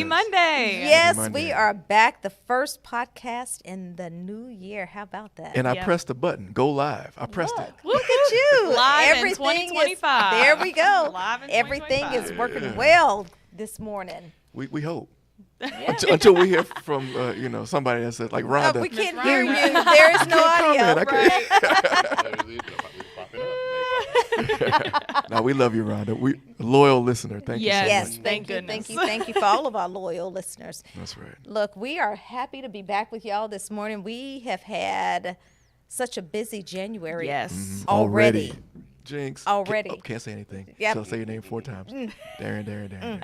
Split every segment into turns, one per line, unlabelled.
Happy
Monday.
Yes,
Happy Monday.
we are back. The first podcast in the new year. How about that?
And I pressed the button. Go live. I pressed it.
Look at you.
Live in
Everything
2025.
There we go.
Live in
Everything
2025.
is working well this morning.
We hope. Until we hear from somebody that says like Rhonda.
We can't
Miss
hear
Rhonda.
you. There is no audio.
No, we love you, Rhonda. We loyal listener. Thank you so
Yes,
much.
thank you,
goodness.
thank you for all of our loyal listeners.
That's right.
Look, we are happy to be back with y'all this morning. We have had such a busy January.
Yes.
Already.
Jinx.
Already.
Can't say anything.
Yep.
So say your name 4 times. Darren.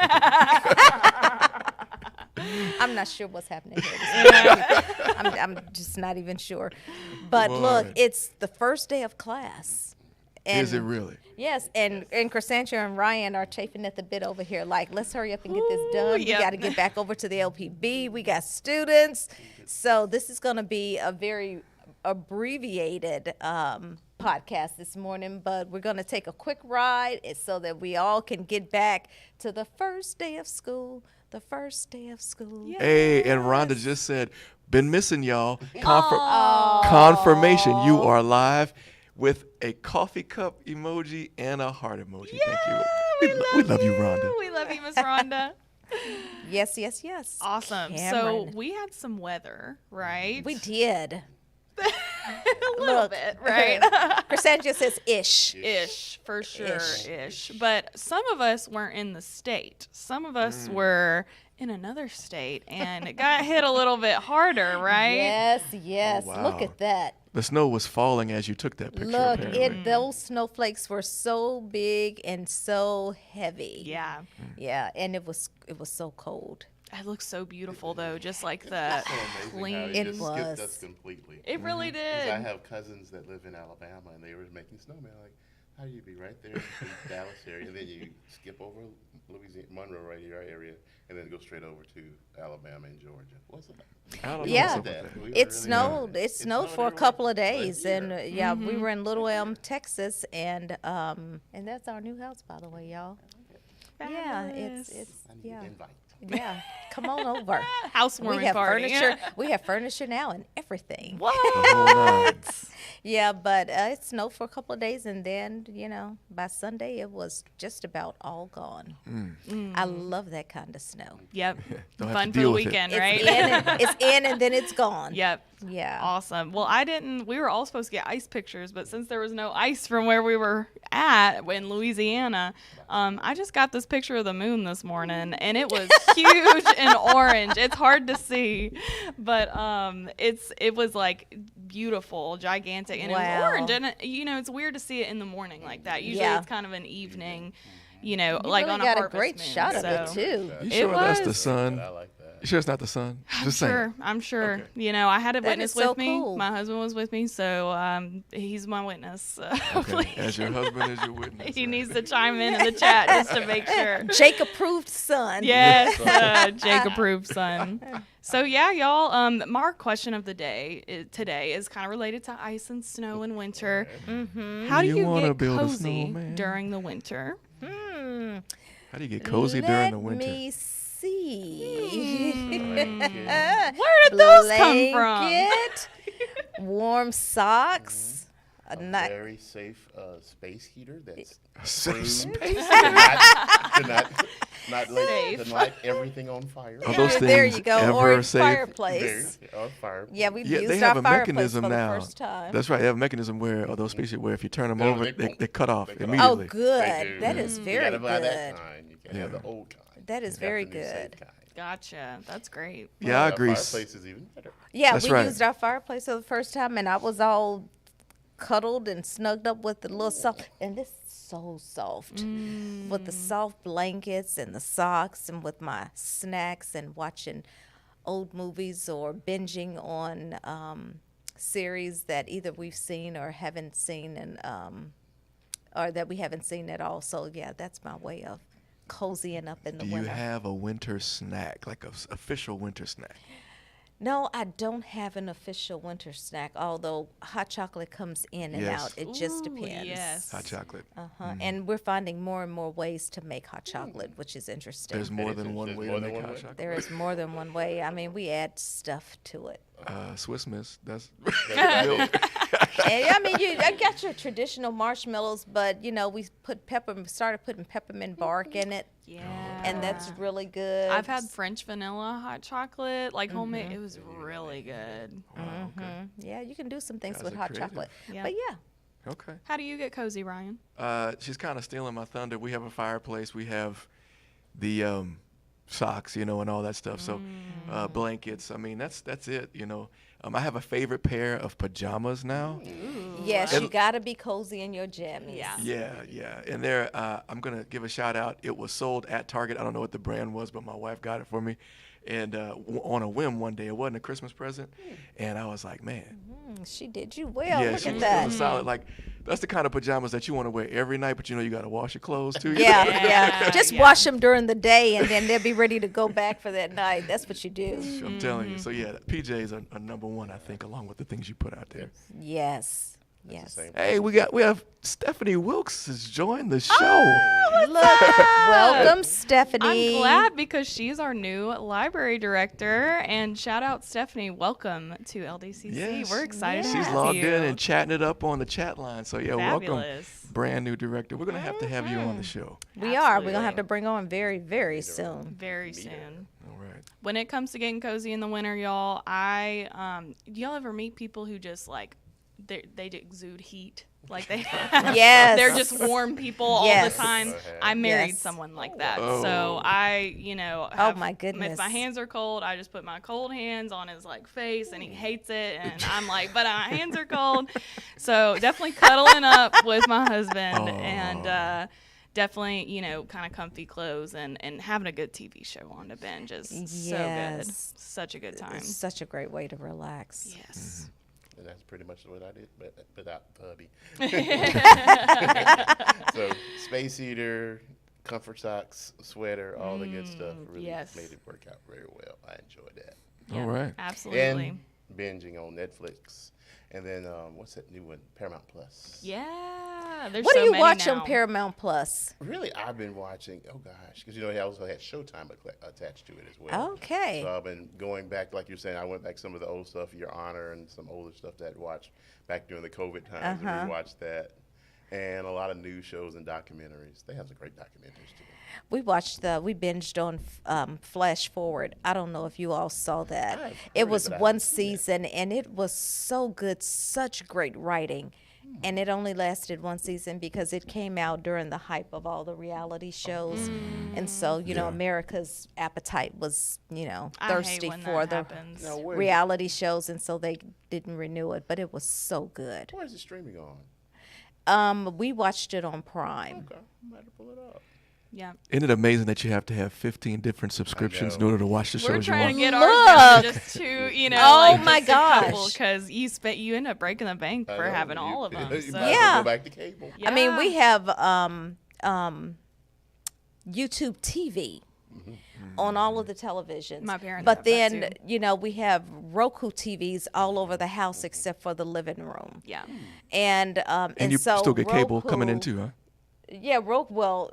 I'm not sure what's happening here this morning. I'm just not even sure. But
Boy.
look, it's the first day of class. And
Is it really?
Yes, and Chresancio and Ryan are chafing at the bit over here. Like, let's hurry up and get this done.
yep.
We got to get back over to the LPB. We got students. So this is going to be a very abbreviated podcast this morning, but we're going to take a quick ride so that we all can get back to the first day of school. The first day of school.
Yeah.
Hey, and Rhonda just said, been missing y'all. Confirmation. You are live with a coffee cup emoji and a heart emoji.
Yeah,
Thank you. We love you, Rhonda.
We love you, Miss Rhonda.
Yes.
Awesome.
Cameron.
So we had some weather, right?
We did.
a little bit, right?
Chresancio says ish.
Ish, for sure,
Ish.
ish. But some of us weren't in the state. Some of us were in another state, and it got hit a little bit harder, right?
Yes.
Oh, wow.
Look at that.
The snow was falling as you took that picture.
Look,
apparently.
those snowflakes were so big and so heavy.
Yeah.
Yeah, and it was so cold.
It looks so beautiful, though, just like the
So amazing how
clean.
it
It
just
was.
skipped us completely.
It really
'Cause
did.
I have cousins that live in Alabama, and they were making snowman. Like, how do you be right there in the Dallas area, and then you skip over Louisiana, Monroe right here, our area, and then go straight over to Alabama and Georgia? What's that?
I don't know
Yeah.
what's up with that.
We were
It
really-
snowed. It snowed for a
everywhere
couple of
last
days,
year.
and we were in Little Elm, Texas, and that's our new house, by the way, y'all. Yeah, it's
I need an invite.
yeah. Come on over.
Housewarming
We have
party.
furniture. We have furniture now and everything.
The whole nine.
Yeah, but it snowed for a couple of days, and then by Sunday it was just about all gone. I love that kind of snow.
Yep.
Don't have to
Fun for the
deal with it.
weekend,
It's
right?
it's in, and then it's gone.
Yep.
Yeah.
Awesome. Well, we were all supposed to get ice pictures, but since there was no ice from where we were at in Louisiana, I just got this picture of the moon this morning, and it was huge and orange. It's hard to see, but it was like beautiful, gigantic, and it was
Wow.
orange. And it's weird to see it in the morning like that. Usually
Yeah.
it's kind of an evening,
You
like
really
on a
got a
harvest
great
moon.
shot of it
So-
too.
You
It
sure that's the
was.
sun?
I like that.
You sure it's not the sun? Just saying.
I'm sure.
Okay.
I had a
That
witness
is so
with me.
cool.
My husband was with me, so he's my witness.
Okay. As your husband is your witness.
He
right?
needs to chime in the chat just to make sure.
Jake approved son.
Yes, Jake approved son. So yeah, y'all. Our question of the day today is kind of related to ice and snow in winter. How do
You
you
wanna
get
build a
cozy
snowman?
during the winter?
How do you get cozy during the winter?
Let me see.
Where did those come from?
Blanket, warm socks.
A
Not,
very safe space heater that's
Safe
approved
space.
to light everything on fire.
Are those
there
things
you go.
ever
Or
safe?
fireplace.
On fire.
Yeah, we've
Yeah,
used
they have
our
a
fireplace
mechanism
for
now.
the first time.
That's right. They have a mechanism where those species where if you turn them
No,
over,
they
they cut off
They cut off.
immediately.
Oh, good.
They do.
That is
You
very
gotta buy that
good.
kind. You can't have the old kind.
That is
You got
very
the new safe
good.
kind.
Gotcha. That's great.
Yeah, I
Our
agree.
Fireplace is even better.
Yeah,
That's
we
right.
used our fireplace for the first time, and I was all cuddled and snugged up with the little soft, and this is so soft, with the soft blankets and the socks, and with my snacks and watching old movies or binging on series that either we've seen or haven't seen, and or that we haven't seen at all. So yeah, that's my way of cozying up in the
Do you
winter.
have a winter snack, like a official winter snack?
No, I don't have an official winter snack, although hot chocolate comes in and
Yes.
out. It just
Ooh,
depends.
yes.
Hot chocolate.
And we're finding more and more ways to make hot chocolate, which is interesting.
There's more than one
There's
way
more
to
than
make
one
hot
way?
chocolate.
There is more than one way. I mean, we add stuff to it.
Swiss Miss. That's
And, I mean, I got your traditional marshmallows, but we started putting peppermint bark in it,
Yeah.
and that's really good.
I've had French vanilla hot chocolate, like homemade. It was really good.
Wow, okay.
Yeah, you can do some things
Guys
with
are
hot
creative.
chocolate.
Yeah.
But yeah,
Okay.
How do you get cozy, Ryan?
She's kind of stealing my thunder. We have a fireplace. We have the socks, and all that stuff. So blankets. I mean, that's it. I have a favorite pair of pajamas now.
yes,
And-
you got to be cozy in your jammies.
Yeah.
Yeah. And there, I'm gonna give a shout out. It was sold at Target. I don't know what the brand was, but my wife got it for me. And on a whim one day, it wasn't a Christmas present, and I was like, man.
She did you well.
Yeah,
Look
she
at
was
that.
solid. Like, that's the kind of pajamas that you want to wear every night, but you got to wash your clothes too.
Yeah,
Yeah,
yeah. Just
yeah.
wash them during the day, and then they'll be ready to go back for that night. That's what you do.
I'm telling you. So yeah, PJs are number one, I think, along with the things you put out there.
Yes.
That's
Yes.
the same.
Hey, we have Stephanie Wilkes has joined the show.
Look, welcome, Stephanie.
I'm glad because she's our new library director. And shout out, Stephanie. Welcome to LDCC.
Yes.
We're excited to
She's
have
logged
you.
in and chatting it up on the chat line. So yeah, welcome,
Fabulous.
brand new director. We're gonna have to have you on the show.
We are. We're
Absolutely.
gonna have to bring on very, very soon.
Very soon.
All right.
When it comes to getting cozy in the winter, y'all, do y'all ever meet people who just like they exude heat? Like they
Yes.
they're just warm people all
Yes.
the time.
Okay.
I married
Yes.
someone like that.
Oh.
So I, have,
my goodness.
If my hands are cold, I just put my cold hands on his like face and he hates it and I'm like, but my hands are cold. So definitely cuddling up with my husband and definitely, kind of comfy clothes and having a good TV show on to binge is so good.
Yes.
Such a good time.
It's such a great way to relax.
Yes.
And that's pretty much what I did, but without the hubby. So space heater, comfort socks, sweater, all the good stuff really
yes.
made it work out very well. I enjoyed that.
Yeah,
All right.
Absolutely.
And binging on Netflix. And then what's that new one? Paramount Plus.
Yeah. There's
What
so
do you
many
watch
now.
on Paramount Plus?
Really, I've been watching, oh gosh, because they also had Showtime attached to it as well.
Okay.
So I've been going back, like you're saying, I went back some of the old stuff, Your Honor, and some older stuff that I watched back during the COVID times, and rewatched that. And a lot of news shows and documentaries. They have some great documentaries too.
We binged on Flash Forward. I don't know if you all saw that.
I've heard
It
it,
was
but I
one
haven't seen it.
season, and it was so good, such great writing. And it only lasted one season because it came out during the hype of all the reality shows. And so,
Yeah.
America's appetite was,
I hate
thirsty
when
for
that
the
happens.
Now, where is
reality shows, and so they didn't renew it. But it was so good.
Where is it streaming on?
We watched it on Prime.
Okay, I'm about to pull it up.
Yeah.
Isn't it amazing that you have to have 15 different subscriptions in
know.
order to watch the
We're
shows you
trying
want?
to get
Look.
ours down to just two,
Oh my gosh.
because you end up breaking the bank for having all of them.
You
So.
might as well
Yeah.
go back to cable.
I mean, we
Yeah.
have YouTube TV on all of the televisions.
My parents
But
have that
then,
too.
we have Roku TVs all over the house except for the living room.
Yeah.
And
And you
so
still get cable coming in
Roku-
too, huh?
Yeah, Roku. Well,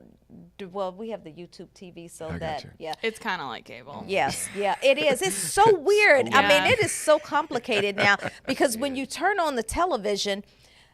we have the YouTube TV, so
I
that
gotcha.
yeah.
It's kind of like cable.
Yes, yeah, it is. It's so weird. I
Yeah.
mean, it is so complicated now because when you turn on the television,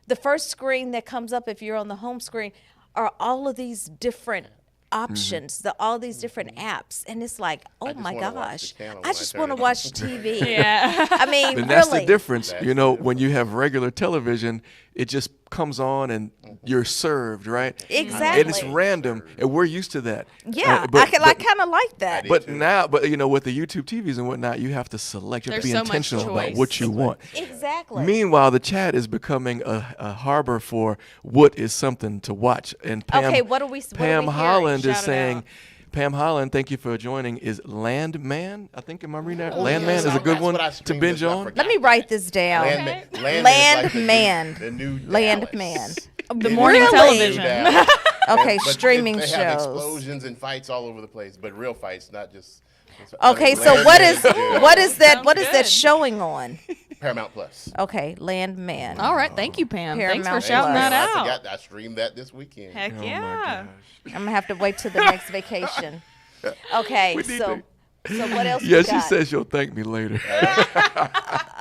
the first screen that comes up if you're on the home screen are all of these different options, all these different apps, and it's like, oh
just
my
wanna watch
gosh,
the channel
I
when I
just
turn
want to
it on.
watch TV.
Yeah.
I mean,
And that's
really.
the difference.
That's
You
the
know, when you have regular television, it just comes on and you're served, right?
Exactly.
And it's random, and we're used to that.
Yeah,
but,
I kind of like that.
did
But
too.
now, with the YouTube TVs and whatnot, you have to select. You have to be
There's so much
intentional about
choice.
what you want.
Exactly.
Meanwhile, the chat is becoming a harbor for what is something to watch. And Pam,
Okay, what are we
Pam
hearing?
Holland is
Shout it
saying.
out.
Pam Holland, thank you for joining. Is Landman? I think am I reading that?
Oh,
Landman
yes,
is a good
that's
one
what I
to
streamed
binge
this, I
on.
forgot
Let me write this down.
Okay.
Landman.
The new
Landman.
Dallas.
The morning
Really?
television.
Okay,
But
streaming
they
shows.
have explosions and fights all over the place, but real fights, not just
Okay, so
Landman.
what is
Yeah.
what is that?
Sounds
What is that
good.
showing on?
Paramount Plus.
Okay, Landman.
All right, thank you, Pam. Thanks for
Paramount
shouting
Plus.
that
I
out.
forgot. I streamed that this weekend.
Heck
Oh
yeah.
my gosh.
I'm gonna have to wait till the next vacation. Okay,
We need
so what else?
Yeah,
we
she
got?
says she'll thank me later.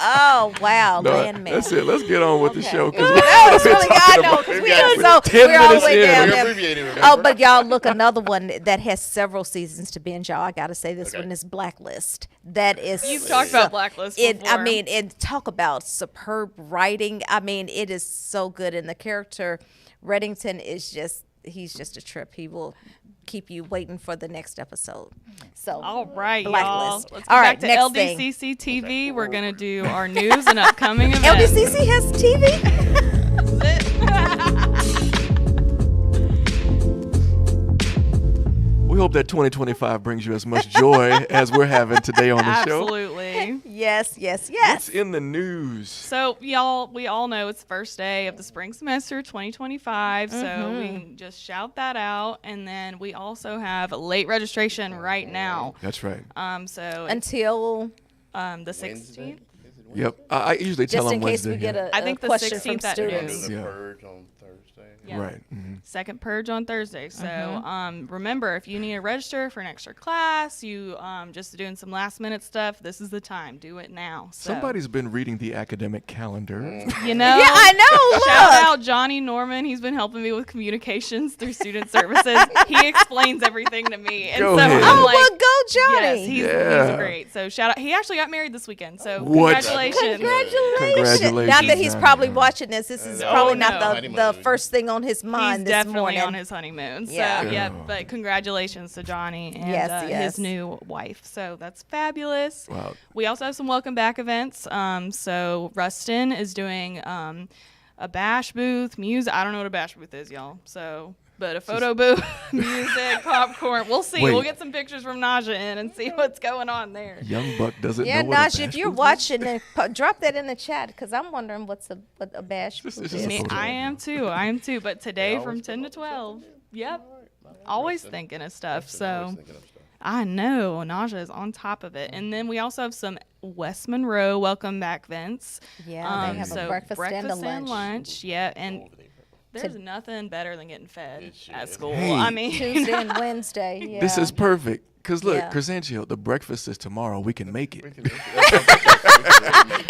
Oh wow,
No,
Landman.
that's it. Let's get on with the
Okay.
show.
No, it's really good. I know, 'cause we are so
10
we're all the
minutes
way
in.
down
We're
there.
abbreviated, remember?
Oh, but y'all, look, another one that has several seasons to binge. Y'all, I gotta say this
Okay.
one is Blacklist. That is
You've talked about Blacklist
It, I
before.
mean, and talk about superb writing. I mean, it is so good, and the character Reddington is he's just a trip. He will keep you waiting for the next episode. So,
All right, y'all.
Blacklist.
Let's get
All
back
right,
to
next
LDCC TV. We're going to do our news and upcoming events.
LDCC has TV.
We hope that 2025 brings you as much joy as we're having today on the show.
Absolutely.
Yes, yes,
What's
yes.
in the news?
So, y'all, we all know it's the first day of the spring semester 2025. So, we can just shout that out. And then we also have late registration right now.
That's right.
So,
Until
the
Wednesday?
16th.
Yep. I usually tell
just
them
in case
Wednesday.
we get a
I think the
question from
16th at
We're
noon.
gonna do
students.
the
Yeah.
purge on Thursday.
Yeah.
Right. hmm
Second purge on Thursday. So remember, if you need to register for an extra class, you just doing some last minute stuff, this is the time. Do it now. So,
Somebody's been reading the academic calendar.
you know,
Yeah, I know.
shout
Look.
out Johnny Norman. He's been helping me with communications through student services. He explains everything to me, and
Go
so
ahead.
I'm
Oh,
like,
well, go Johnny.
yes, he's
Yeah.
great. So shout out. He actually got married this weekend. So
What?
congratulations.
Congratulations,
Not that he's
Johnny.
probably watching this. This is
No.
probably
Oh,
not
no.
the
Honeymoon.
first thing on his
He's
mind this
definitely
morning.
on his honeymoon. So
Yeah.
yeah,
Oh.
but congratulations to Johnny and
Yes,
his
yes.
new wife. So that's fabulous.
Wow.
We also have some welcome back events. So Rustin is doing a bash booth, music. I don't know what a bash booth is, y'all. So, but a photo booth, music, popcorn. We'll see.
Wait.
We'll get some pictures from Naja in and see what's going on there.
Young Buck doesn't
Yeah,
know what a
Nash, if
bash
you're
booth is?
watching, then drop that in the chat because I'm wondering what a bash
This
booth
is just
is.
Me,
photo.
I am too. I am too. But today
They
from
always
10 to
put something
12.
new.
Yep.
All right.
Always
Rustin.
thinking of stuff.
Rustin,
So.
always thinking of stuff.
I know. Naja is on top of it. And then we also have some West Monroe welcome back events.
Yeah, they have
so
a breakfast and a
and
lunch.
Yeah, and
Over there.
there's nothing better than getting fed
It sure
at
is.
school.
Hey.
I mean,
Tuesday and Wednesday. Yeah.
This is perfect. Because look,
Yeah.
Chresancio, the breakfast is tomorrow. We can make it.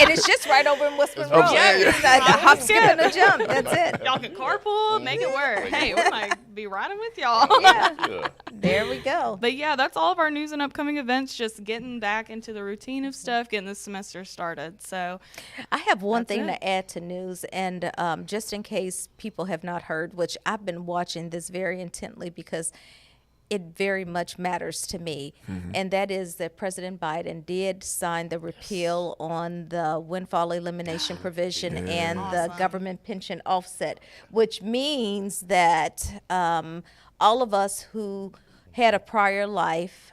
And it's just right over in West
That's
Monroe.
what I'm saying,
It's like a hop, skip, and a jump. That's it.
y'all can carpool, make it work. Hey, we might be riding with y'all.
Yeah,
Yeah.
there we go.
But yeah, that's all of our news and upcoming events. Just getting back into the routine of stuff, getting this semester started. So
I have one
That's
thing
it.
to add to news, and just in case people have not heard, which I've been watching this very intently because it very much matters to me, and that is that President Biden did sign the repeal on the windfall elimination provision and the government pension offset, which means that all of us who had a prior life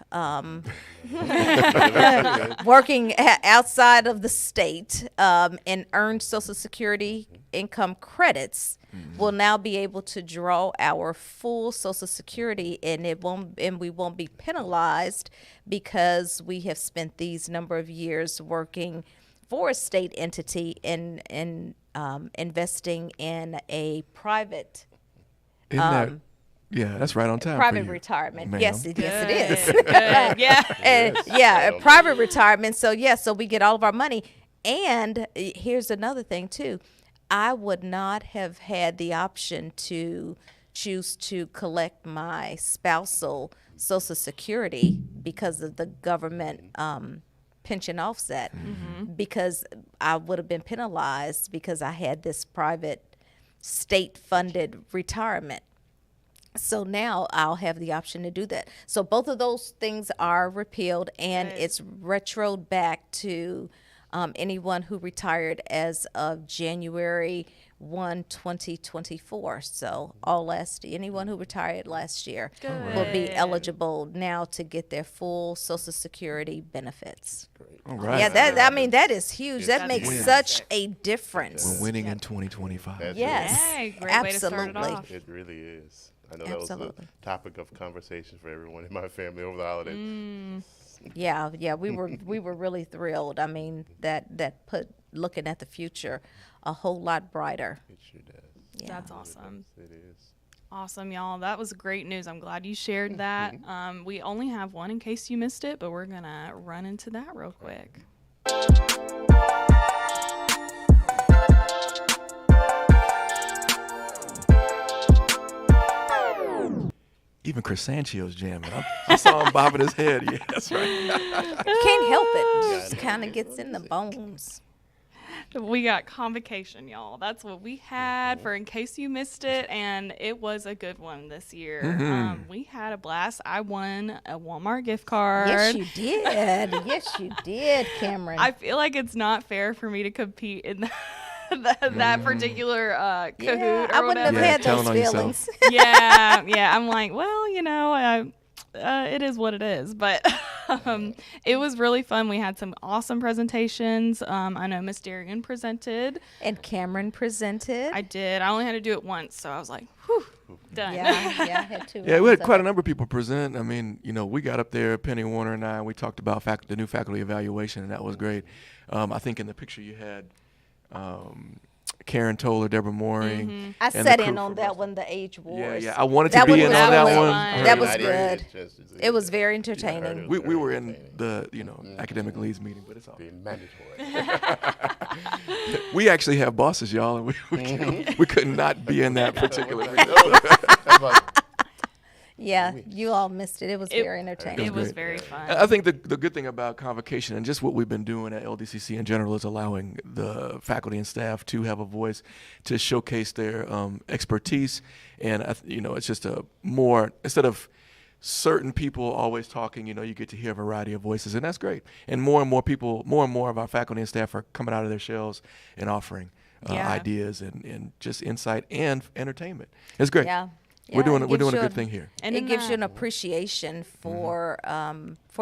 working outside of the state and earned Social Security income credits will now be able to draw our full Social Security, and we won't be penalized because we have spent these number of years working for a state entity and investing in a private
Isn't that? Yeah, that's right on time. for
private
you,
retarement.
ma'am.
Yes, it is.
Good, good. Yeah.
Yeah, a private retirement. So so we get all of our money. And here's another thing too. I would not have had the option to choose to collect my spousal Social Security because of the government pension offset, because I would have been penalized because I had this private state-funded retirement. So now I'll have the option to do that. So both of those things are repealed, and
Good.
it's retroed back to anyone who retired as of January 1, 2024. So anyone who retired last year will be
Good.
eligible now to get their full Social Security benefits.
All right.
Yeah, that is huge. That
That's
makes
huge.
such a difference.
We're winning in 2025.
That's
Yes,
Hey, great way to start it
absolutely.
off.
It really is. I know that was
Absolutely.
the topic of conversation for everyone in my family over the holidays.
Yeah, we were really thrilled. I mean, that put looking at the future a whole lot brighter.
It sure does.
Yeah.
That's awesome.
It is.
Awesome, y'all. That was great news. I'm glad you shared that. We only have one in case you missed it, but we're going to run into that real quick.
Even Chresancio's jamming. I saw him bobbing his head. Yeah, that's right.
Can't help it. Just kind of gets in the bones.
We got Convocation, y'all. That's what we had for in case you missed it, and it was a good one this year. We had a blast. I won a Walmart gift card.
Yes, you did. Yes, you did, Cameron.
I feel like it's not fair for me to compete in that particular Kahoot or
I wouldn't have
whatever.
had
telling
those
on yourself.
feelings.
yeah. I'm like, well, it is what it is. But it was really fun. We had some awesome presentations. I know Miss Darian presented.
And Cameron presented.
I did. I only had to do it once, so I was like, whew, done.
Yeah, I had two.
Yeah, we had
rounds
quite
of
a number of people present. I mean, we got up there, Penny Warner and I, and we talked about the new faculty evaluation, and that was great. I think in the picture you had Karen Toller, Deborah Mooring.
I
and
sat
the
in
crew
on
from
that
us.
one, the age wars.
Yeah. I wanted
That
to
one
be in
was
on that
really
one.
fun.
That was
I
good.
did just as
It was very
I heard
entertaining.
it
We
was very
were in
entertaining.
the academic leads meeting, but it's all.
Being mandatory.
We actually have bosses, y'all, and we could not be in that particular meeting.
That's like,
Yeah, you all missed it. It was very
It
entertaining.
was
great.
very fun.
I think the good thing about Convocation and just what we've been doing at LDCC in general is allowing the faculty and staff to have a voice to showcase their expertise. And, it's just a more, instead of certain people always talking, you get to hear a variety of voices. And that's great. And more and more of our faculty and staff are coming out of their shells and offering ideas and just insight and entertainment. It's great.
Yeah.
We're doing
it
a
gives you
good thing here.
And
it
in
gives you
that-
an appreciation for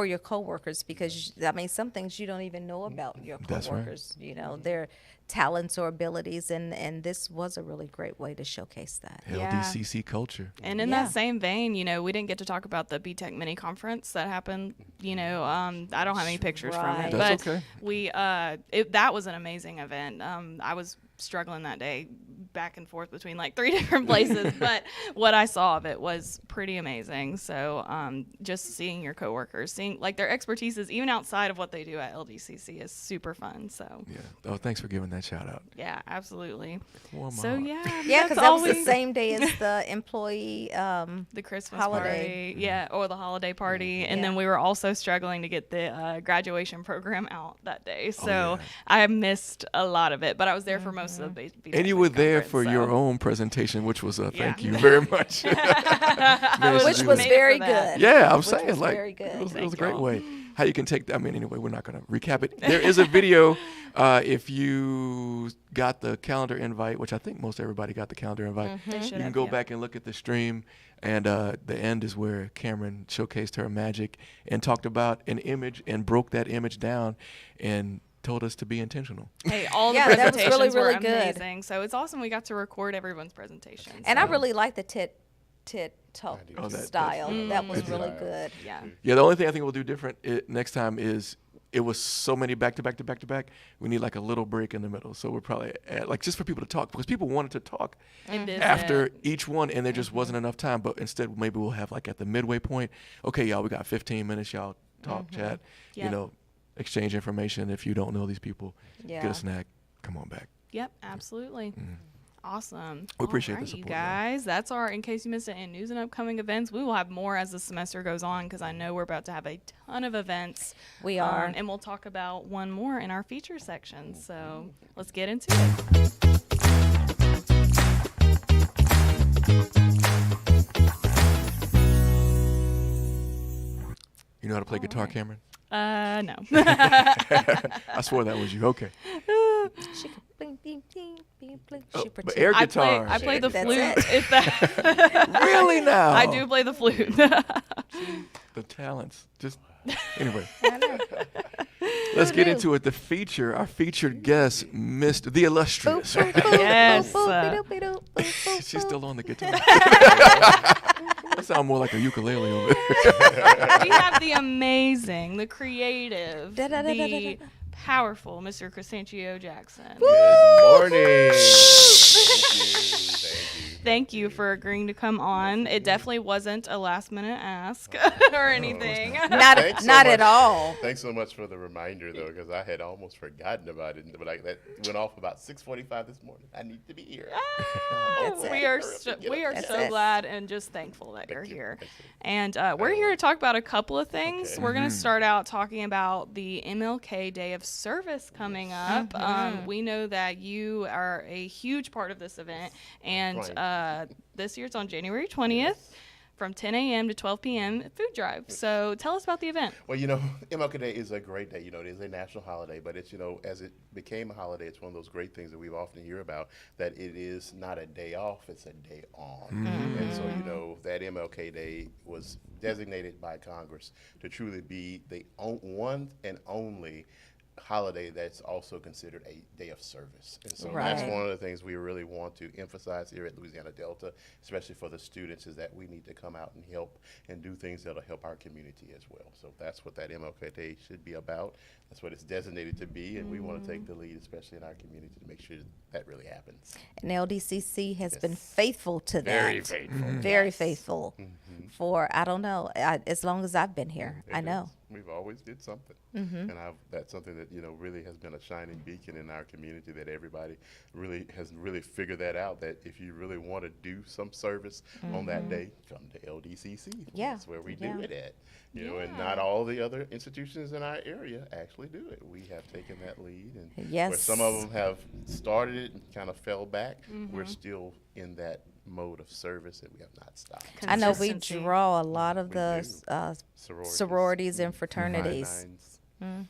your coworkers because some things you don't even know about your
That's right.
coworkers. Their talents or abilities, and this was a really great way to showcase that.
Yeah.
LDCC culture.
And in
Yeah.
that same vein, we didn't get to talk about the BTEC mini conference that happened. I don't have any pictures from
Right.
it,
That's
but
okay.
that was an amazing event. I was struggling that day back and forth between like 3 different places, but what I saw of it was pretty amazing. So just seeing your coworkers, seeing like their expertise is even outside of what they do at LDCC is super fun. So
Yeah. Oh, thanks for giving that shout out.
yeah, absolutely.
Warm my
So
heart.
Yeah,
that's
because that was the
always-
same day as the employee.
the Christmas
holiday.
party, or the holiday party, and then
Yeah.
we were also struggling to get the graduation program out that day. So
yeah.
I missed a lot of it, but I was there for most of the.
And you were there for your own presentation, which was thank
Yeah.
you very much.
Which
do
was
that.
very
Made for that.
good.
Yeah, I'm
Which
saying
was
like
very good.
it was a
Thank
great
y'all.
way. How you can take that? I mean, anyway, we're not going to recap it. There is a video if you got the calendar invite, which I think most everybody got the calendar invite.
They should
You can
have,
go
yeah.
back and look at the stream, and the end is where Cameron showcased her magic and talked about an image and broke that image down and told us to be intentional.
Hey, all the
Yeah, that was
presentations
really,
were
really good.
amazing. So it's awesome we got to record everyone's presentations.
And I
so,
really like the tit talk
Oh, that-
style. That was
It's
really
style.
good.
yeah.
Yeah, the only thing I think we'll do different next time is it was so many back to back to back to back. We need like a little break in the middle. So we're probably like just for people to talk because people wanted to talk
And visit.
after each one and there just wasn't enough time. But instead, maybe we'll have like at the midway point, okay, y'all, we got 15 minutes. Y'all talk, chat,
Yep.
exchange information. If you don't know these people, get
Yeah.
a snack. Come on back.
Yep, absolutely. Awesome.
We appreciate the
Alright,
support,
you guys. That's our in case you missed it in news and upcoming events. We will have more as the semester goes on because I know we're about to have a ton of events.
We are.
And we'll talk about one more in our feature section. So let's get into it.
You know how to play guitar,
Alright.
Cameron?
No.
I swore that was you. Okay.
She could bling, bling, bling, bling, bling.
Oh,
She
but
pretend-
air
I
guitar.
play the
That's
flute.
it.
If that
Really now?
I do play the flute.
The talents. Just anyway.
I know.
Let's get into it. Our featured guest, Mr. the illustrious.
Boop, boop, boop,
Yes.
boop, boop, boop, boop, boop, boop,
She's still on the guitar. That sounds more like a ukulele over there.
We have the amazing, the creative,
Da-da-da-da-da-da.
the powerful Mr. Chresancio Jackson.
Good morning. Thank you.
Thank you for agreeing to come on. It definitely wasn't a last minute ask or anything.
Not
Thanks so
not
much.
at all.
Thanks so much for the reminder, though, because I had almost forgotten about it. But that went off about 6:45 this morning. I need to be here.
That's it.
We are
That's
so
it.
glad and just thankful that you're
you.
here.
Thank you.
And we're here to talk about a couple of things.
Okay.
We're going to start out talking about the MLK Day of Service coming up. We know that you are a huge part of this event, and
Right.
this year it's on January 20th. From 10 a.m. to 12 p.m. food drive. So tell us about the event.
Well, MLK Day is a great day. It is a national holiday, but it's, as it became a holiday, it's one of those great things that we often hear about, that it is not a day off, it's a day on. And so, that MLK Day was designated by Congress to truly be the one and only holiday that's also considered a day of service. And so that's
Right.
one of the things we really want to emphasize here at Louisiana Delta, especially for the students, is that we need to come out and help and do things that'll help our community as well. So that's what that MLK Day should be about. That's what it's designated to be, and we want to take the lead, especially in our community, to make sure that really happens.
And LDCC has been
Yes.
faithful to that.
Very faithful.
Very faithful. For, I don't know, as long as I've been here. I
It
know.
is. We've always did something, and that's something that really has been a shining beacon in our community. That everybody has figured that out. That if you really want to do some service on that day, come to LDCC.
Yeah.
That's where we
Yeah.
do it at. And not all the other institutions in our area actually do it. We have taken that lead, and where
Yes.
some of them have started it and kind of fell back, we're still in that mode of service, and we have not stopped.
I know we
Consistency.
draw a lot of
We
the
do.
sororities and fraternities.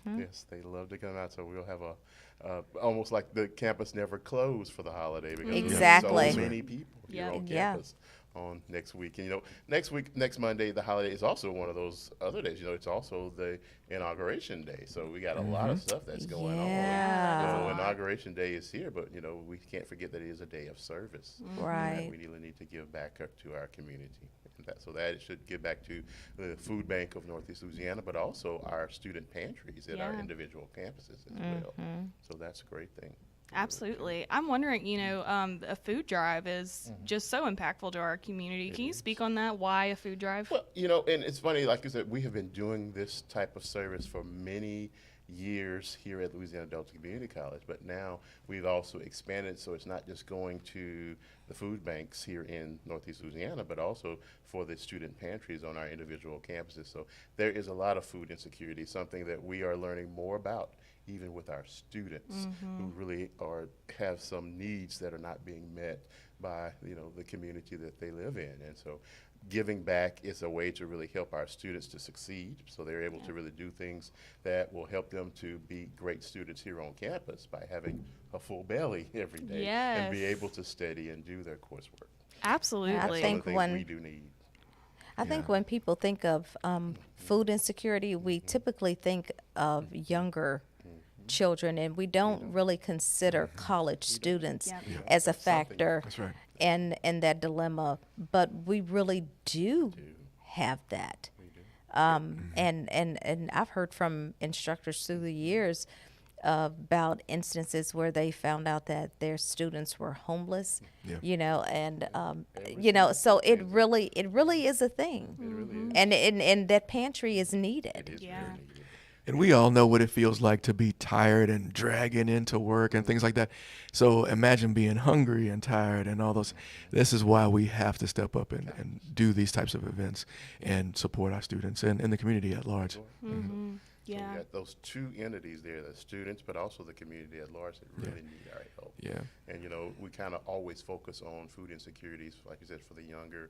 Yes, they love to come out. So we'll have almost like the campus never closed for the holiday, because we have
Exactly.
so many people here
Yep.
on
Yeah.
campus on next week. And next Monday, the holiday is also one of those other days. It's also the inauguration day. So we got a lot of stuff that's going
Yeah.
on. Inauguration day is here, but we can't forget that it is a day of service. and that
Right.
we really need to give back up to our community. And that should give back to the food bank of Northeast Louisiana, but also our student pantries at our
Yeah.
individual campuses as well. So that's a great thing.
Absolutely. I'm wondering, a food drive is just so impactful to our community. Can you speak on that? Why a food drive?
Well, and it's funny, like you said, we have been doing this type of service for many years here at Louisiana Delta Community College, but now we've also expanded, so it's not just going to the food banks here in Northeast Louisiana, but also for the student pantries on our individual campuses. So there is a lot of food insecurity, something that we are learning more about, even with our students who really have some needs that are not being met by the community that they live in. And so giving back is a way to really help our students to succeed, so they're able to really do things that will help them to be great students here on campus by having a full belly every day and be
Yes.
able to study and do their coursework.
Absolutely.
I
Some
think
of the things
when-
we do need.
I think when people think of food insecurity, we typically think of younger children, and we don't really consider college students
Yep.
as a factor
That's right.
in that dilemma. But we really do have that. And I've heard from instructors through the years about instances where they found out that their students were homeless,
Yeah.
and so it really is a thing.
It really is.
And that pantry is needed.
It is
Yeah.
very needed.
And we all know what it feels like to be tired and dragging into work and things like that. So imagine being hungry and tired and all those. This is why we have to step up and do these types of events and support our students and the community at large.
So we got those two entities there, the students, but also the community at large that really need our help.
Yeah.
And, we kind of always focus on food insecurities, like you said, for the younger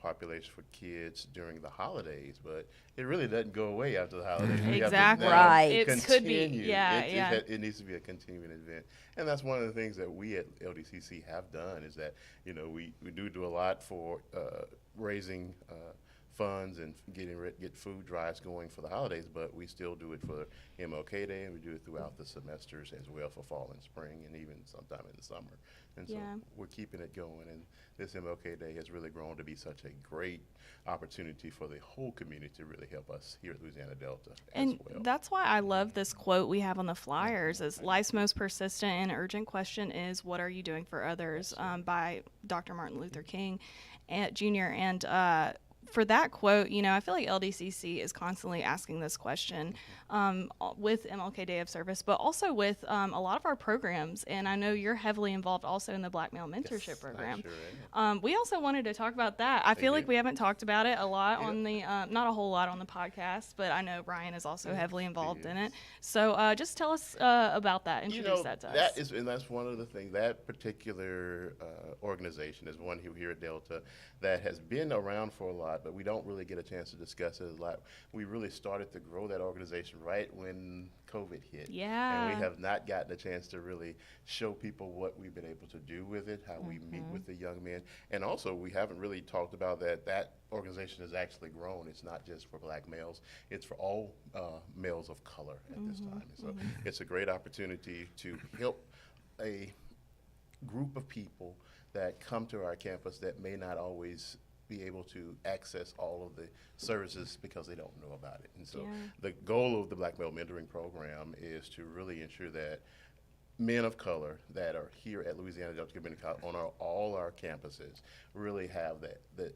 population, for kids during the holidays, but it really doesn't go away after the holidays. We have to
Exactly.
now
Right.
It could be.
continue.
Yeah,
It-
yeah.
It needs to be a continuing event. And that's one of the things that we at LDCC have done, is that, we do a lot for raising funds and get food drives going for the holidays, but we still do it for MLK Day, and we do it throughout the semesters as well for fall and spring, and even sometime in the summer. And so
Yeah.
we're keeping it going, and this MLK Day has really grown to be such a great opportunity for the whole community to really help us here at Louisiana Delta
And
as well.
that's why I love this quote we have on the flyers is life's most persistent and urgent question is, what are you doing for others, by Dr. Martin Luther King Jr. And for that quote, you know, I feel like LDCC is constantly asking this question with MLK Day of Service, but also with a lot of our programs. And I know you're heavily involved also in the Black Male Mentorship
Yes,
Program.
I sure am.
We also wanted to talk about that. I feel like we haven't talked about it a lot on the, not a whole lot on the podcast, but I know Brian is also heavily involved in it. So just tell us about that. Introduce that to us.
And that's one of the things. That particular organization is one here at Delta that has been around for a lot, but we don't really get a chance to discuss it a lot. We really started to grow that organization right when COVID hit.
Yeah.
And we have not gotten a chance to really show people what we've been able to do with it, how we meet with the young men. And also, we haven't really talked about that organization has actually grown. It's not just for black males, it's for all males of color at this time. So it's a great opportunity to help a group of people that come to our campus that may not always be able to access all of the services because they don't know about it. And so the goal of the Black Male Mentoring Program is to really ensure that men of color that are here at Louisiana Delta Community College on all our campuses really have the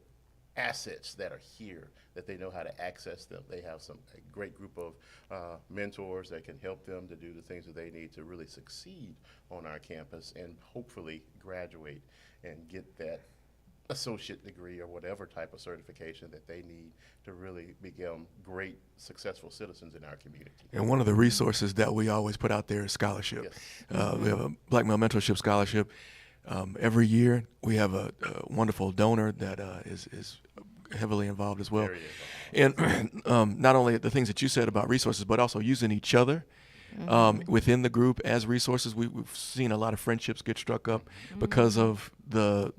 assets that are here, that they know how to access them. They have a great group of mentors that can help them to do the things that they need to really succeed on our campus and hopefully graduate and get that associate degree or whatever type of certification that they need to really become great, successful citizens in our community.
And one of the resources that we always put out there is scholarship.
Yes.
We have a Black Male Mentorship Scholarship. Every year we have a wonderful donor that is heavily involved as well.
Very involved.
And not only the things that you said about resources, but also using each other within the group as resources. We've seen a lot of friendships get struck up because of the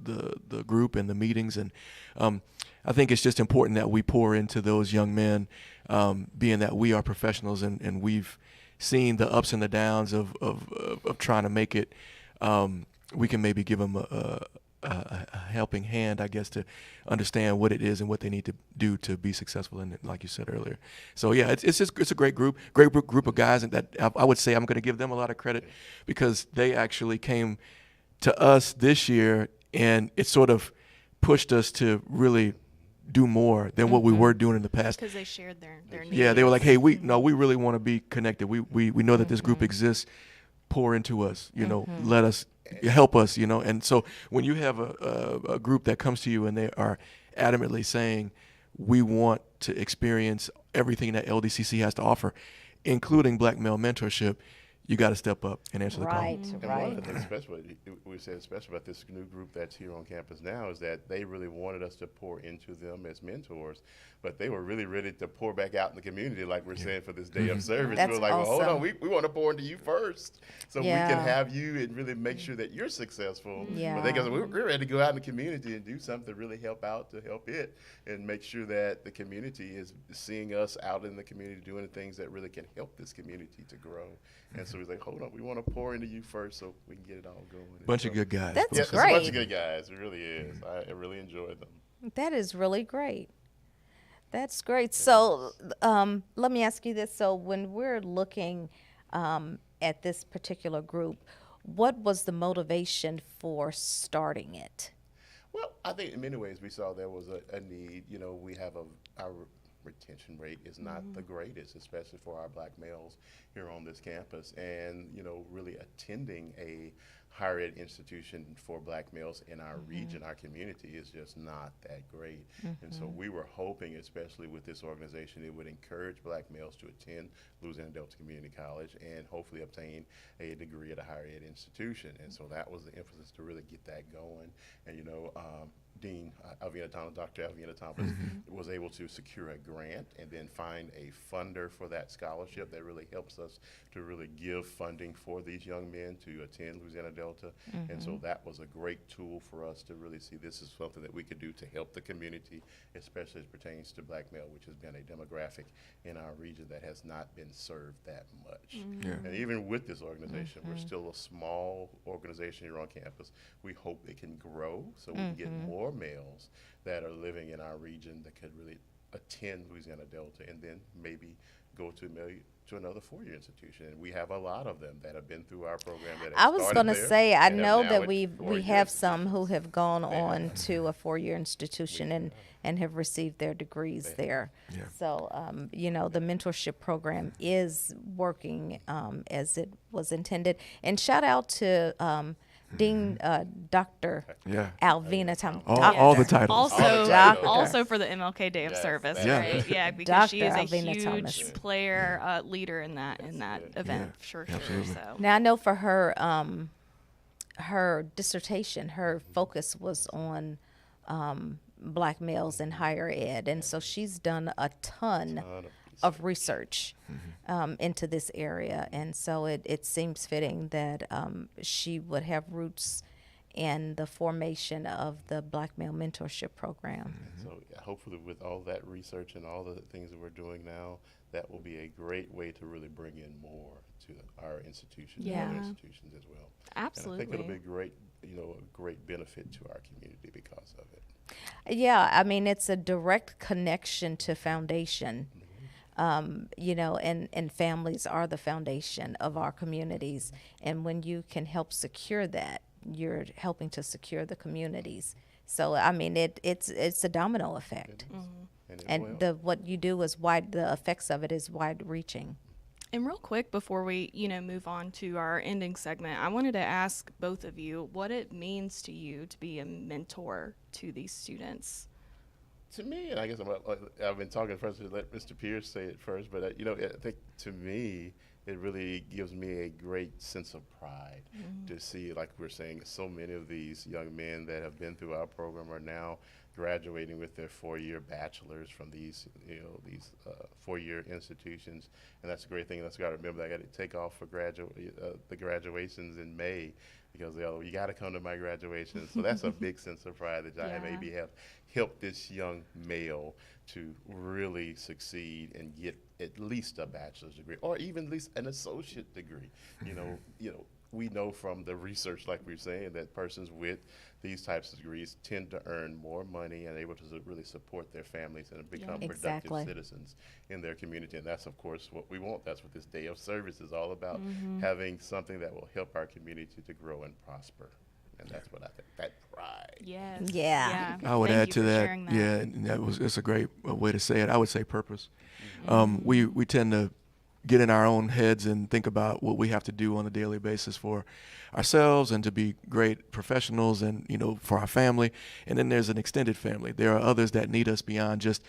group and the meetings. And I think it's just important that we pour into those young men, being that we are professionals and we've seen the ups and the downs of trying to make it. We can maybe give them a helping hand, I guess, to understand what it is and what they need to do to be successful in it, like you said earlier. So yeah, it's a great group of guys, and that I would say I'm going to give them a lot of credit because they actually came to us this year, and it sort of pushed us to really do more than what we were doing in the past.
Because they shared their needs.
Yeah, they were like, hey, we really want to be connected. We know that this group exists. Pour into us, let us help us, and so when you have a group that comes to you and they are adamantly saying we want to experience everything that LDCC has to offer, including Black Male Mentorship, you got to step up and answer the call.
And one of the things especially about this new group that's here on campus now is that they really wanted us to pour into them as mentors, but they were really ready to pour back out in the community, like we're saying for this day of service.
That's
we were like, well, hold
awesome.
on, we want to pour into you first, so we can have you and really make sure that you're successful.
Yeah.
But they go, we're ready to go out in the community and do something to really help it and make sure that the community is seeing us out in the community doing the things that really can help this community to grow. And so he's like, hold on, we want to pour into you first so we can get it all going.
Bunch of good guys.
That's
Yes,
great.
it's a bunch of good guys. It really is. I really enjoyed them.
That is really great. That's great. So let me ask you this. So when we're looking at this particular group, what was the motivation for starting it?
Well, I think in many ways we saw there was a need. We have our retention rate is not the greatest, especially for our black males here on this campus. And, really attending a higher ed institution for black males in our region, our community, is just not that great. And so we were hoping, especially with this organization, it would encourage black males to attend Louisiana Delta Community College and hopefully obtain a degree at a higher ed institution. And so that was the emphasis to really get that going. And, Dean Alvina Thomas, Dr. Alvina Thomas, was able to secure a grant and then find a funder for that scholarship that really helps us to really give funding for these young men to attend Louisiana Delta Delta. And so that was a great tool for us to really see this is something that we could do to help the community, especially as pertains to black male, which has been a demographic in our region that has not been served that much.
Yeah.
And even with this organization, we're still a small organization here on campus. We hope it can grow so we can get more males that are living in our region that could really attend Louisiana Delta and then maybe go to another four-year institution. And we have a lot of them that have been through our program. That
I was going to say, I know that we have
some
some who have gone on to a four-year institution and have received their degrees there.
Yeah.
So, you know, the mentorship program is working as it was intended. And shout out to Dean Dr.
Yeah.
Alvina Thomas.
All the titles.
Also for the MLK Day of
Yes,
Service,
Yeah.
right? Yeah, because she is
Dr.
a
Alvina
huge
Thomas.
player, leader in that event,
Yeah,
sure.
absolutely.
So.
Now I know for her, her dissertation, her focus was on black males in higher ed, and so she's done a ton of research into this area, and so it seems fitting that she would have roots in the formation of the Black Male Mentorship Program.
So hopefully with all that research and all the things that we're doing now, that will be a great way to really bring in more to our institutions and other
Yeah.
institutions as well.
Absolutely.
And I think it'll be great, a great benefit to our community because of it.
Yeah, I mean, it's a direct connection to foundation. And families are the foundation of our communities. And when you can help secure that, you're helping to secure the communities. So, I mean, it's a domino effect. And what you do is the effects of it is wide reaching.
And real quick before we, move on to our ending segment, I wanted to ask both of you what it means to you to be a mentor to these students.
To me, and I guess I've been talking first to let Mr. Pierce say it first, but I think to me, it really gives me a great sense of pride to see, like we're saying, so many of these young men that have been through our program are now graduating with their four-year bachelors from these four-year institutions, and that's a great thing. That's got to remember. I got to take off for the graduations in May because you got to come to my graduation. So that's a big sense of pride that I maybe have helped this young male to really succeed and get at least a bachelor's degree, or even at least an associate degree. We know from the research, like we were saying, that persons with these types of degrees tend to earn more money and able to really support their families and become productive citizens in their community. And that's, of course, what we want. That's what this Day of Service is all about, having something that will help our community to grow and prosper. And that's what I think, that pride.
Yes.
Yeah.
I would add to that. Yeah, and it's a great way to say it. I would say purpose. We tend to get in our own heads and think about what we have to do on a daily basis for ourselves and to be great professionals and, for our family. And then there's an extended family. There are others that need us beyond just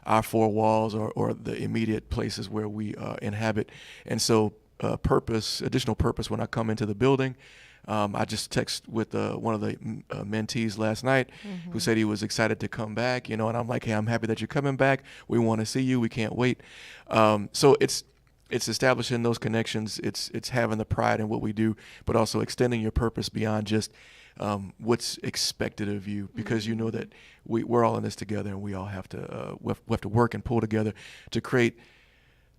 our four walls or the immediate places where we inhabit. And so additional purpose when I come into the building. I just texted with one of the mentees last night who said he was excited to come back, and I'm like, hey, I'm happy that you're coming back. We want to see you. We can't wait. So it's establishing those connections. It's having the pride in what we do, but also extending your purpose beyond just what's expected of you, because you know that we're all in this together, and we all have to we have to work and pull together to create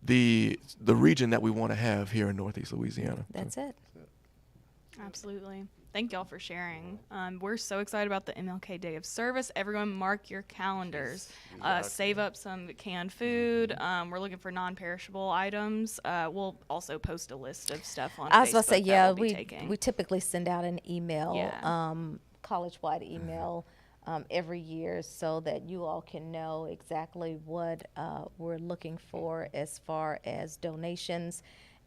the region that we want to have here in Northeast Louisiana.
That's it.
Absolutely. Thank y'all for sharing. We're so excited about the MLK Day of Service. Everyone mark your calendars. Save up some canned food. We're looking for non-perishable items. We'll also post a list of stuff on Facebook.
I was going to say,
that we'll be
we
taking.
typically send out an email, college-wide email every year so that you all can know exactly what we're looking for as far as donations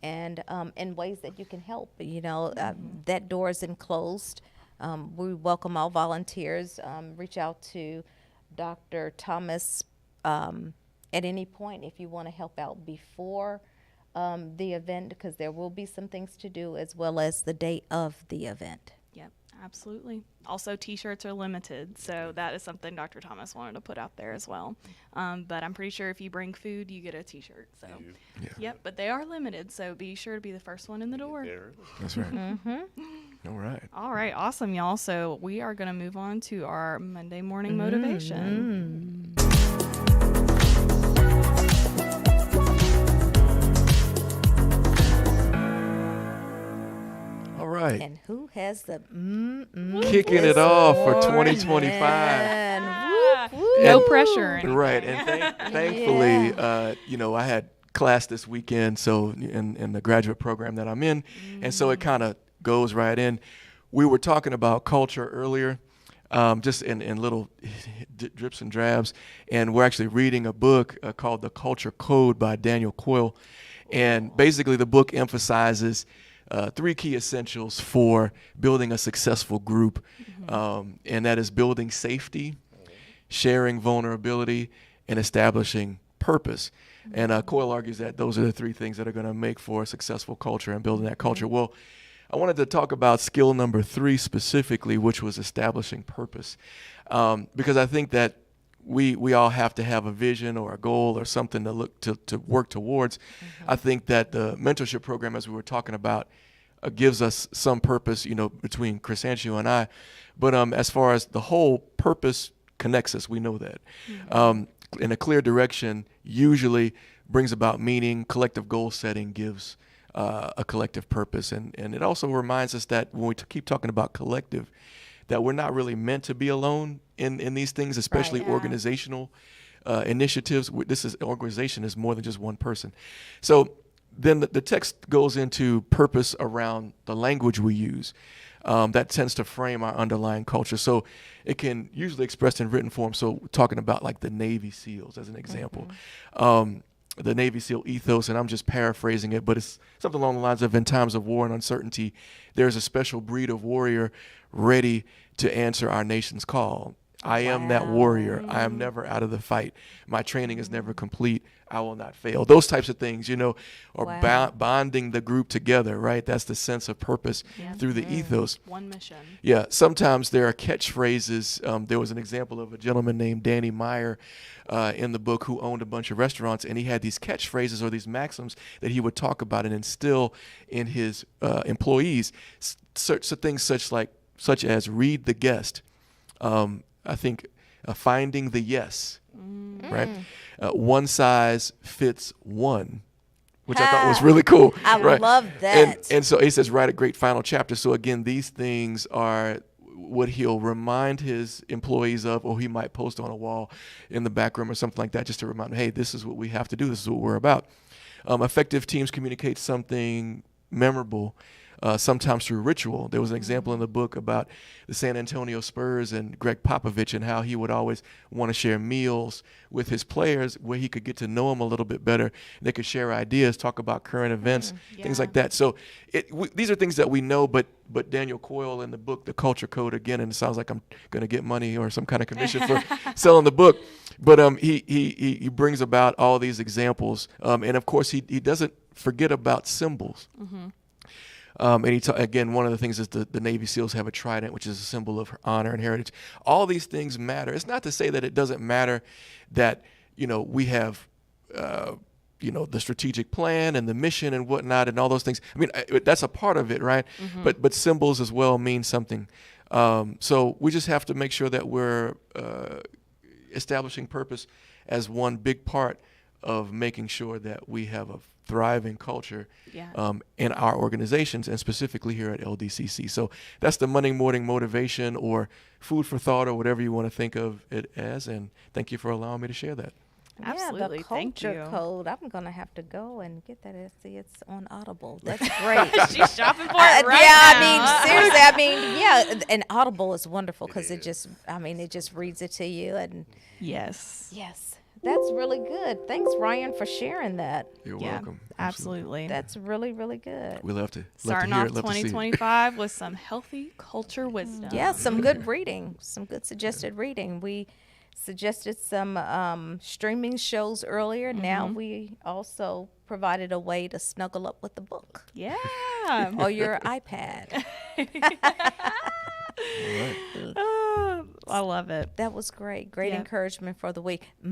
and ways that you can help. That door isn't closed. We welcome all volunteers. Reach out to Dr. Thomas at any point if you want to help out before the event, because there will be some things to do as well as the day of the event.
Yep, absolutely. Also, T-shirts are limited, so that is something Dr. Thomas wanted to put out there as well. But I'm pretty sure if you bring food, you get a T-shirt. So, yep, but they are limited, so be sure to be the first one in the door.
That's right. All right.
All right, awesome, y'all. So we are going to move on to our Monday morning motivation.
All right.
And who has the
Kicking it off for 2025.
No
And-
pressure or anything.
Right, and thankfully, I had class this weekend, so in the graduate program that I'm in, and so it kind of goes right in. We were talking about culture earlier, just in little drips and drabs, and we're actually reading a book called The Culture Code by Daniel Coyle, and basically the book emphasizes 3 key essentials for building a successful group, and that is building safety, sharing vulnerability, and establishing purpose. And Coyle argues that those are the 3 things that are going to make for a successful culture and building that culture. Well, I wanted to talk about skill number 3 specifically, which was establishing purpose, because I think that we all have to have a vision or a goal or something to look to work towards. I think that the mentorship program, as we were talking about, gives us some purpose, between Chresancio and I. But as far as the whole purpose connects us, we know that. In a clear direction usually brings about meaning. Collective goal setting gives a collective purpose. And it also reminds us that when we keep talking about collective, that we're not really meant to be alone in these things, especially organizational initiatives. Organization is more than just one person. So then the text goes into purpose around the language we use. That tends to frame our underlying culture. So it can usually expressed in written form. So talking about like the Navy SEALs as an example, the Navy SEAL ethos, and I'm just paraphrasing it, but it's something along the lines of, in times of war and uncertainty, there's a special breed of warrior ready to answer our nation's call. I am that warrior. I am never out of the fight. My training is never complete. I will not fail. Those types of things, or bonding the group together, right? That's the sense of purpose through the ethos.
One mission.
Yeah, sometimes there are catchphrases. There was an example of a gentleman named Danny Meyer in the book who owned a bunch of restaurants, and he had these catchphrases or these maxims that he would talk about and instill in his employees. Things such as read the guest. I think finding the yes, right? One size fits one, which I thought was really cool.
I
right?
love that.
And so he says, write a great final chapter. So again, these things are what he'll remind his employees of, or he might post on a wall in the back room or something like that, just to remind them, hey, this is what we have to do. This is what we're about. Effective teams communicate something memorable, sometimes through ritual. There was an example in the book about the San Antonio Spurs and Greg Popovich and how he would always want to share meals with his players where he could get to know them a little bit better. They could share ideas, talk about current events, things like that. So these are things that we know, but Daniel Coyle in the book, The Culture Code, again, and it sounds like I'm going to get money or some kind of commission for selling the book, but he brings about all these examples. And of course, he doesn't forget about symbols. And again, one of the things is the Navy SEALs have a trident, which is a symbol of honor and heritage. All these things matter. It's not to say that it doesn't matter that, we have, the strategic plan and the mission and whatnot and all those things. I mean, that's a part of it, right? But symbols as well mean something. So we just have to make sure that we're establishing purpose as one big part of making sure that we have a thriving culture in our organizations, and specifically here at LDCC. So that's the Monday morning motivation, or food for thought, or whatever you want to think of it as. And thank you for allowing me to share that.
Absolutely.
The
Thank
Culture
you.
Code. I'm going to have to go and get that. See, it's on Audible. That's great.
She's shopping for it right now.
Seriously, and Audible is wonderful because it just reads it to you. And
Yes.
that's really good. Thanks, Ryan, for sharing that.
You're welcome.
Absolutely.
That's really, really good.
We love to
Starting
hear
off
it, love to see it.
2025 with some healthy culture wisdom.
Yeah, some good reading, some good suggested reading. We suggested some streaming shows earlier. Now we also provided a way to snuggle up with the book.
Yeah.
Or your iPad.
Oh, I love it.
That was great. Great
Yeah.
encouragement for the week.
All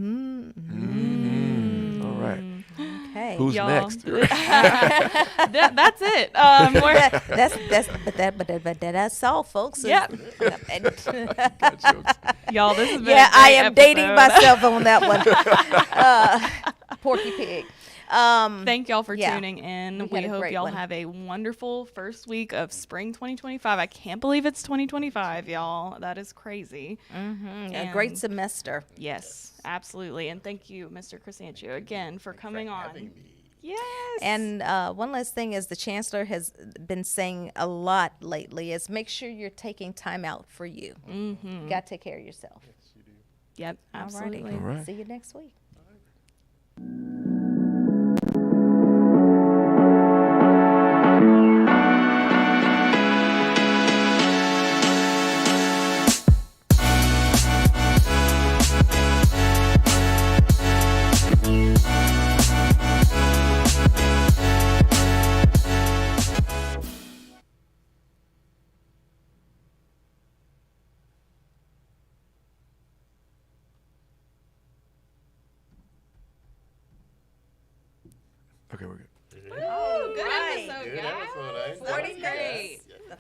right.
Okay.
Who's
Y'all,
next?
that's it.
That's all, folks.
Yep.
Got jokes.
Y'all, this has been
Yeah,
a great
I am dating
episode.
myself on that one. Porky Pig.
Thank y'all for
Yeah.
tuning in.
We
We
had a
hope
great
y'all
one.
have a wonderful first week of spring 2025. I can't believe it's 2025, y'all. That is crazy.
A great
And-
semester.
Yes, absolutely. And thank you, Mr. Chresancio, again for coming on.
Having me.
Yes.
And one last thing is the chancellor has been saying a lot lately is make sure you're taking time out for you. You got to take care of yourself.
Yes, you do.
Yep,
Alrighty.
absolutely.
All right.
See you next week.
Okay, we're good.